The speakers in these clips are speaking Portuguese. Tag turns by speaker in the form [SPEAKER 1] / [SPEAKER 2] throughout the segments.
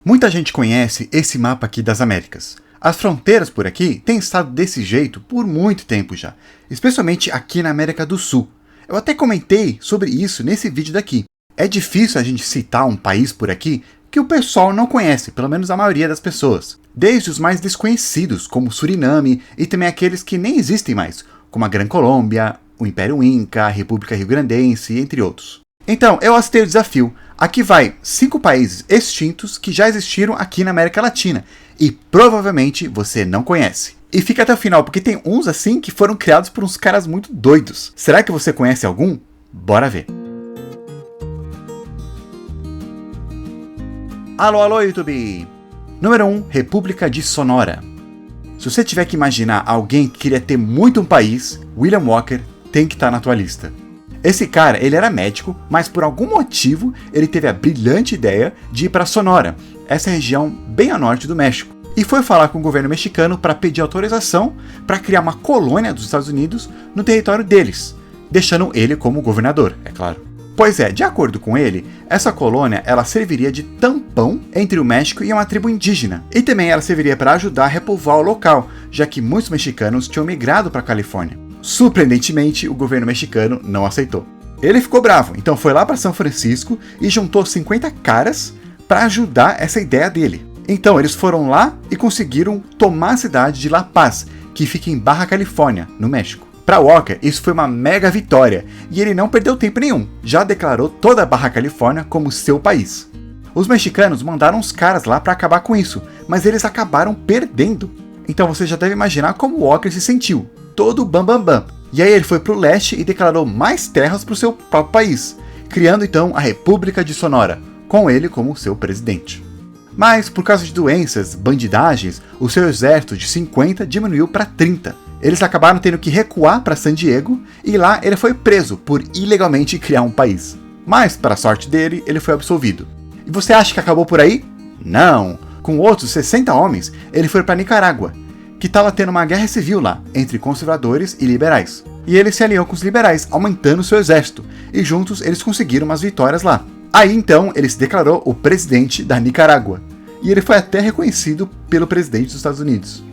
[SPEAKER 1] Muita gente conhece esse mapa aqui das Américas. As fronteiras por aqui têm estado desse jeito por muito tempo já, especialmente aqui na América do Sul. Eu até comentei sobre isso nesse vídeo daqui. É difícil a gente citar um país por aqui que o pessoal não conhece, pelo menos a maioria das pessoas. Desde os mais desconhecidos, como Suriname, e também aqueles que nem existem mais, como a Gran Colômbia, o Império Inca, a República Rio-Grandense, entre outros. Então, eu aceitei o desafio. Aqui vai 5 países extintos que já existiram aqui na América Latina e provavelmente você não conhece. E fica até o final, porque tem uns assim que foram criados por uns caras muito doidos. Será que você conhece algum? Bora ver! Alô, alô, YouTube! Número 1, República de Sonora. Se você tiver que imaginar alguém que queria ter muito um país, William Walker tem que estar na tua lista. Esse cara, ele era médico, mas por algum motivo ele teve a brilhante ideia de ir para Sonora, essa região bem a norte do México, e foi falar com o governo mexicano para pedir autorização para criar uma colônia dos Estados Unidos no território deles, deixando ele como governador, é claro. Pois é, de acordo com ele, essa colônia ela serviria de tampão entre o México e uma tribo indígena, e também ela serviria para ajudar a repovoar o local, já que muitos mexicanos tinham migrado para a Califórnia. Surpreendentemente, o governo mexicano não aceitou. Ele ficou bravo, então foi lá para São Francisco e juntou 50 caras para ajudar essa ideia dele. Então eles foram lá e conseguiram tomar a cidade de La Paz, que fica em Baja Califórnia, no México. Para Walker, isso foi uma mega vitória, e ele não perdeu tempo nenhum, já declarou toda a Baja Califórnia como seu país. Os mexicanos mandaram uns caras lá para acabar com isso, mas eles acabaram perdendo. Então você já deve imaginar como Walker se sentiu, todo bam. E aí ele foi para o leste e declarou mais terras para o seu próprio país, criando então a República de Sonora, com ele como seu presidente. Mas por causa de doenças, bandidagens, o seu exército de 50 diminuiu para 30. Eles acabaram tendo que recuar para San Diego e lá ele foi preso por ilegalmente criar um país. Mas, para a sorte dele, ele foi absolvido. E você acha que acabou por aí? Não! Com outros 60 homens, ele foi para Nicarágua, que estava tendo uma guerra civil lá, entre conservadores e liberais. E ele se aliou com os liberais, aumentando seu exército, e juntos eles conseguiram umas vitórias lá. Aí então ele se declarou o presidente da Nicarágua, e ele foi até reconhecido pelo presidente dos Estados Unidos.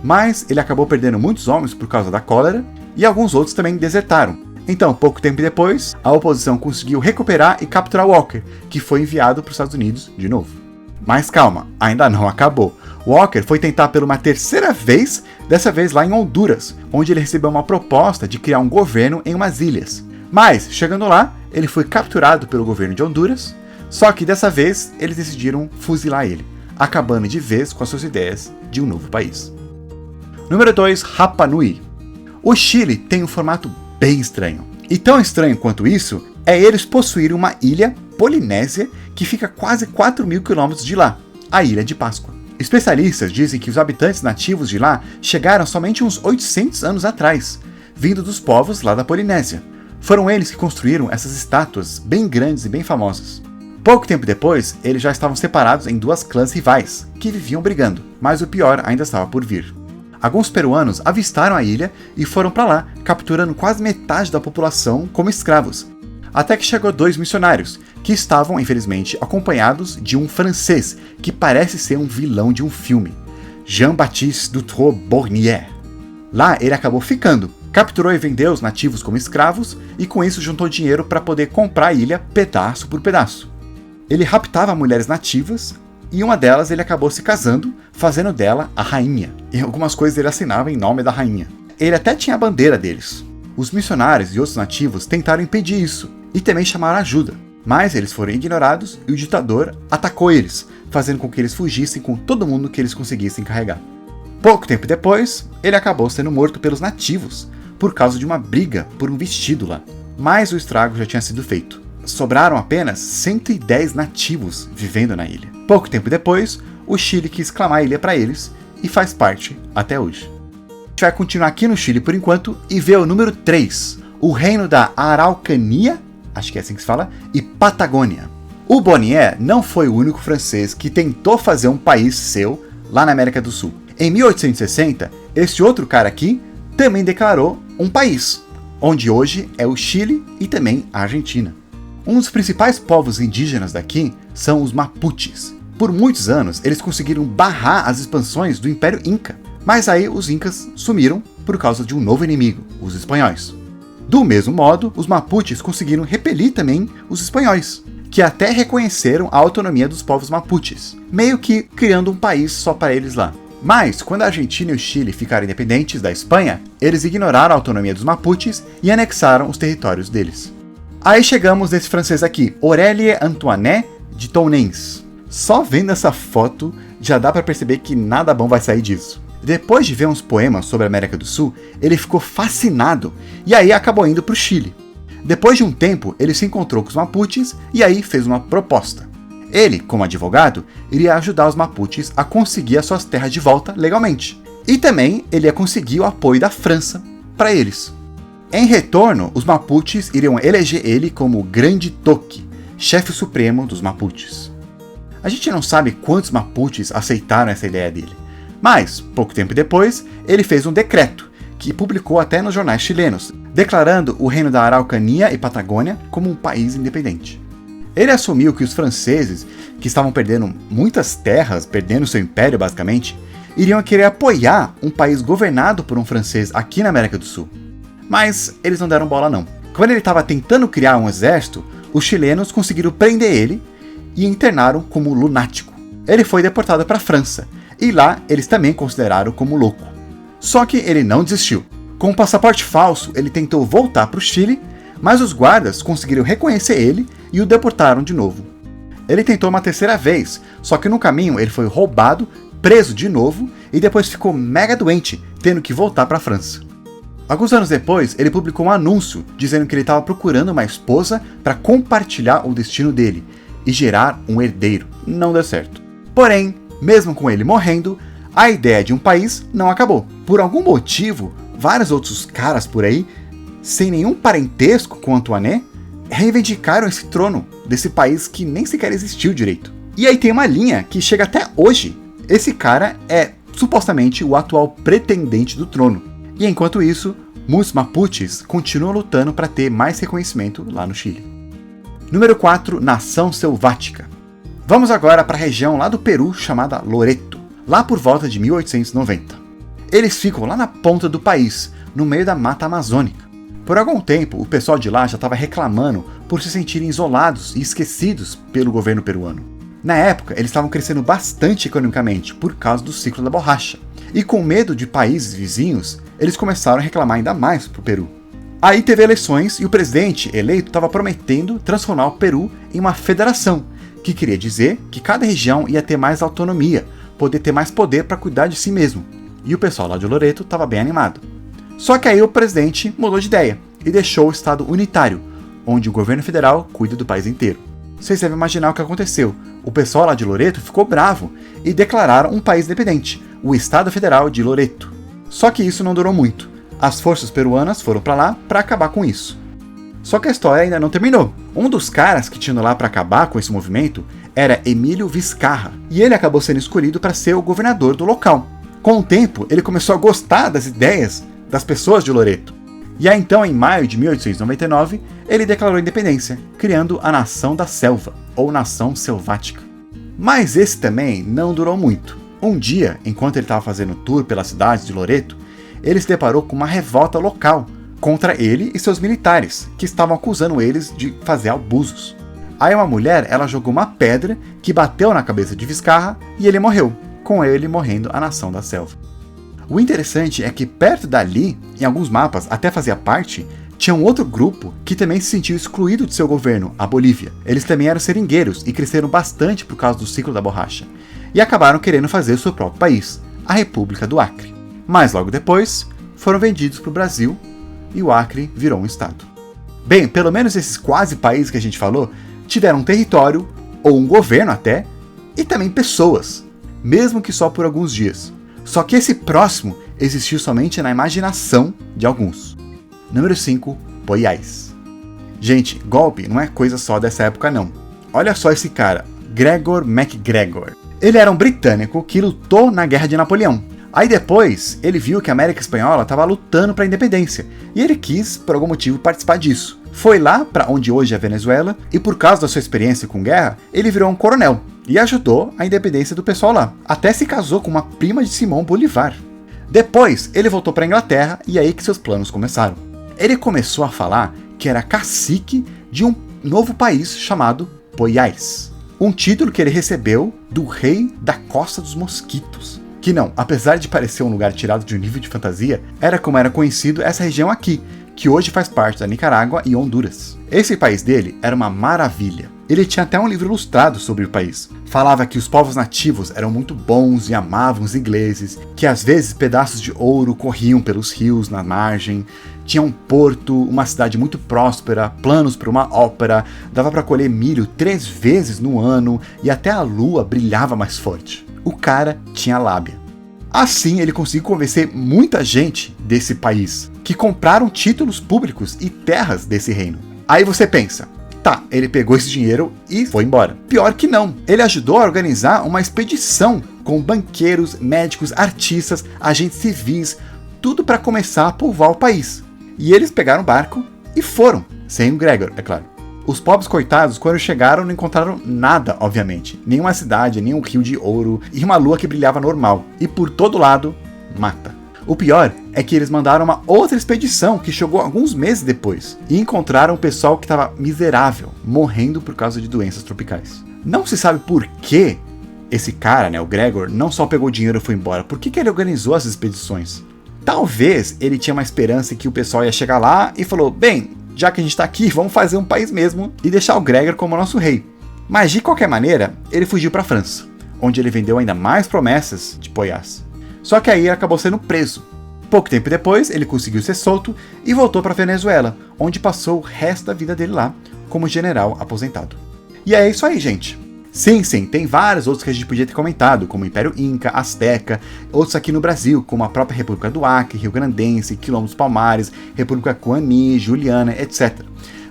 [SPEAKER 1] Mas ele acabou perdendo muitos homens por causa da cólera, e alguns outros também desertaram. Então, pouco tempo depois, a oposição conseguiu recuperar e capturar Walker, que foi enviado para os Estados Unidos de novo. Mas calma, ainda não acabou. Walker foi tentar pela uma terceira vez, dessa vez lá em Honduras, onde ele recebeu uma proposta de criar um governo em umas ilhas. Mas, chegando lá, ele foi capturado pelo governo de Honduras, só que dessa vez eles decidiram fuzilar ele, acabando de vez com as suas ideias de um novo país. Número 2, Rapa Nui. O Chile tem um formato bem estranho. E tão estranho quanto isso, é eles possuírem uma ilha polinésia que fica quase 4.000 quilômetros de lá, a Ilha de Páscoa. Especialistas dizem que os habitantes nativos de lá chegaram somente uns 800 anos atrás, vindo dos povos lá da Polinésia. Foram eles que construíram essas estátuas bem grandes e bem famosas. Pouco tempo depois, eles já estavam separados em 2 clãs rivais, que viviam brigando, mas o pior ainda estava por vir. Alguns peruanos avistaram a ilha e foram para lá, capturando quase metade da população como escravos. Até que chegou 2 missionários, que estavam, infelizmente, acompanhados de um francês, que parece ser um vilão de um filme, Jean-Baptiste Dutroux-Bornier. Lá ele acabou ficando, capturou e vendeu os nativos como escravos, e com isso juntou dinheiro para poder comprar a ilha pedaço por pedaço. Ele raptava mulheres nativas, e uma delas ele acabou se casando, fazendo dela a rainha. E algumas coisas ele assinava em nome da rainha. Ele até tinha a bandeira deles. Os missionários e outros nativos tentaram impedir isso, e também chamaram ajuda. Mas eles foram ignorados e o ditador atacou eles, fazendo com que eles fugissem com todo mundo que eles conseguissem carregar. Pouco tempo depois, ele acabou sendo morto pelos nativos, por causa de uma briga por um vestido lá. Mas o estrago já tinha sido feito. Sobraram apenas 110 nativos vivendo na ilha. Pouco tempo depois, o Chile quis clamar a ilha para eles e faz parte até hoje. A gente vai continuar aqui no Chile por enquanto e ver o número 3, o reino da Araucania, acho que é assim que se fala, e Patagônia. O Bornier não foi o único francês que tentou fazer um país seu lá na América do Sul. Em 1860, esse outro cara aqui também declarou um país, onde hoje é o Chile e também a Argentina. Um dos principais povos indígenas daqui são os Mapuches, Por muitos anos, eles conseguiram barrar as expansões do Império Inca, mas aí os Incas sumiram por causa de um novo inimigo, os espanhóis. Do mesmo modo, os Mapuches conseguiram repelir também os espanhóis, que até reconheceram a autonomia dos povos Mapuches, meio que criando um país só para eles lá. Mas, quando a Argentina e o Chile ficaram independentes da Espanha, eles ignoraram a autonomia dos Mapuches e anexaram os territórios deles. Aí chegamos nesse francês aqui, Aurélie Antoinette de Tournens. Só vendo essa foto, já dá para perceber que nada bom vai sair disso. Depois de ver uns poemas sobre a América do Sul, ele ficou fascinado e aí acabou indo para o Chile. Depois de um tempo, ele se encontrou com os Mapuches e aí fez uma proposta. Ele, como advogado, iria ajudar os Mapuches a conseguir as suas terras de volta legalmente. E também ele ia conseguir o apoio da França para eles. Em retorno, os Mapuches iriam eleger ele como o Grande Toque, chefe supremo dos Mapuches. A gente não sabe quantos Mapuches aceitaram essa ideia dele, mas, pouco tempo depois, ele fez um decreto, que publicou até nos jornais chilenos, declarando o reino da Araucania e Patagônia como um país independente. Ele assumiu que os franceses, que estavam perdendo muitas terras, perdendo seu império basicamente, iriam querer apoiar um país governado por um francês aqui na América do Sul. Mas eles não deram bola não. Quando ele estava tentando criar um exército, os chilenos conseguiram prender ele e internaram como lunático. Ele foi deportado para a França, e lá eles também consideraram como louco. Só que ele não desistiu. Com um passaporte falso, ele tentou voltar para o Chile, mas os guardas conseguiram reconhecer ele e o deportaram de novo. Ele tentou uma terceira vez, só que no caminho ele foi roubado, preso de novo e depois ficou mega doente, tendo que voltar para a França. Alguns anos depois, ele publicou um anúncio dizendo que ele estava procurando uma esposa para compartilhar o destino dele e gerar um herdeiro. Não deu certo. Porém, mesmo com ele morrendo, a ideia de um país não acabou. Por algum motivo, vários outros caras por aí, sem nenhum parentesco com Antoinette, reivindicaram esse trono desse país que nem sequer existiu direito. E aí tem uma linha que chega até hoje. Esse cara é supostamente o atual pretendente do trono. E enquanto isso, muitos Mapuches continuam lutando para ter mais reconhecimento lá no Chile. Número 4, Nação Selvática. Vamos agora para a região lá do Peru chamada Loreto, lá por volta de 1890. Eles ficam lá na ponta do país, no meio da mata amazônica. Por algum tempo, o pessoal de lá já estava reclamando por se sentirem isolados e esquecidos pelo governo peruano. Na época, eles estavam crescendo bastante economicamente por causa do ciclo da borracha. E com medo de países vizinhos, eles começaram a reclamar ainda mais pro Peru. Aí teve eleições e o presidente eleito estava prometendo transformar o Peru em uma federação, que queria dizer que cada região ia ter mais autonomia, poder ter mais poder para cuidar de si mesmo. E o pessoal lá de Loreto estava bem animado. Só que aí o presidente mudou de ideia e deixou o estado unitário, onde o governo federal cuida do país inteiro. Vocês devem imaginar o que aconteceu. O pessoal lá de Loreto ficou bravo e declararam um país independente, o Estado Federal de Loreto. Só que isso não durou muito. As forças peruanas foram para lá para acabar com isso. Só que a história ainda não terminou. Um dos caras que tinha ido lá para acabar com esse movimento era Emílio Vizcarra, e ele acabou sendo escolhido para ser o governador do local. Com o tempo, ele começou a gostar das ideias das pessoas de Loreto. E aí então, em maio de 1899, ele declarou independência, criando a Nação da Selva, ou Nação Selvática. Mas esse também não durou muito. Um dia, enquanto ele estava fazendo tour pelas cidades de Loreto, ele se deparou com uma revolta local contra ele e seus militares, que estavam acusando eles de fazer abusos. Aí uma mulher, ela jogou uma pedra que bateu na cabeça de Vizcarra e ele morreu, com ele morrendo a Nação da Selva. O interessante é que perto dali, em alguns mapas até fazia parte, tinha um outro grupo que também se sentiu excluído de seu governo, a Bolívia. Eles também eram seringueiros e cresceram bastante por causa do ciclo da borracha, e acabaram querendo fazer o seu próprio país, a República do Acre. Mas logo depois, foram vendidos para o Brasil e o Acre virou um estado. Bem, pelo menos esses quase países que a gente falou, tiveram um território, ou um governo até, e também pessoas, mesmo que só por alguns dias. Só que esse próximo existiu somente na imaginação de alguns. Número 5, Goiás. Gente, golpe não é coisa só dessa época não. Olha só esse cara, Gregor MacGregor. Ele era um britânico que lutou na Guerra de Napoleão. Aí depois, ele viu que a América Espanhola estava lutando para a independência, e ele quis, por algum motivo, participar disso. foi lá para onde hoje é a Venezuela e por causa da sua experiência com guerra, ele virou um coronel e ajudou a independência do pessoal lá. Até se casou com uma prima de Simão Bolívar. Depois, ele voltou para a Inglaterra e aí que seus planos começaram. Ele começou a falar que era cacique de um novo país chamado Goiás. Um título que ele recebeu do rei da Costa dos Mosquitos. Que não, apesar de parecer um lugar tirado de um nível de fantasia, era como era conhecido essa região aqui, que hoje faz parte da Nicarágua e Honduras. Esse país dele era uma maravilha. Ele tinha até um livro ilustrado sobre o país. Falava que os povos nativos eram muito bons e amavam os ingleses, que às vezes pedaços de ouro corriam pelos rios na margem, tinha um porto, uma cidade muito próspera, planos para uma ópera, dava para colher milho 3 vezes no ano e até a lua brilhava mais forte. O cara tinha lábia. Assim, ele conseguiu convencer muita gente desse país, que compraram títulos públicos e terras desse reino. Aí você pensa, tá, ele pegou esse dinheiro e foi embora. Pior que não, ele ajudou a organizar uma expedição com banqueiros, médicos, artistas, agentes civis, tudo para começar a povoar o país. E eles pegaram o barco e foram, sem o Gregor, é claro. Os pobres coitados, quando chegaram, não encontraram nada, obviamente. Nenhuma cidade, nenhum rio de ouro e uma lua que brilhava normal. E por todo lado, mata. O pior é que eles mandaram uma outra expedição que chegou alguns meses depois. E encontraram o pessoal que estava miserável, morrendo por causa de doenças tropicais. Não se sabe por que esse cara, né, o Gregor, não só pegou dinheiro e foi embora. Por que ele organizou essas expedições? Talvez ele tinha uma esperança que o pessoal ia chegar lá e falou, bem, já que a gente está aqui, vamos fazer um país mesmo e deixar o Gregor como nosso rei. Mas de qualquer maneira, ele fugiu para a França, onde ele vendeu ainda mais promessas de Goiás. Só que aí ele acabou sendo preso. Pouco tempo depois, ele conseguiu ser solto e voltou para a Venezuela, onde passou o resto da vida dele lá, como general aposentado. E é isso aí, gente. Sim, tem vários outros que a gente podia ter comentado, como o Império Inca, Azteca, outros aqui no Brasil, como a própria República do Acre, Rio Grandense, Quilombo dos Palmares, República Guani, Juliana, etc.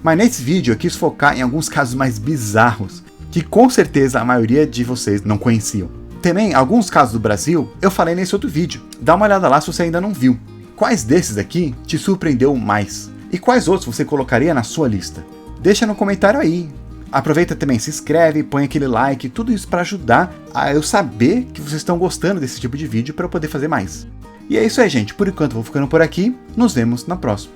[SPEAKER 1] Mas nesse vídeo eu quis focar em alguns casos mais bizarros, que com certeza a maioria de vocês não conheciam. Também, alguns casos do Brasil, eu falei nesse outro vídeo. Dá uma olhada lá se você ainda não viu. Quais desses aqui te surpreendeu mais? E quais outros você colocaria na sua lista? Deixa no comentário aí. Aproveita também, se inscreve, põe aquele like, tudo isso para ajudar a eu saber que vocês estão gostando desse tipo de vídeo para eu poder fazer mais. E é isso aí, gente. Por enquanto eu vou ficando por aqui. Nos vemos na próxima.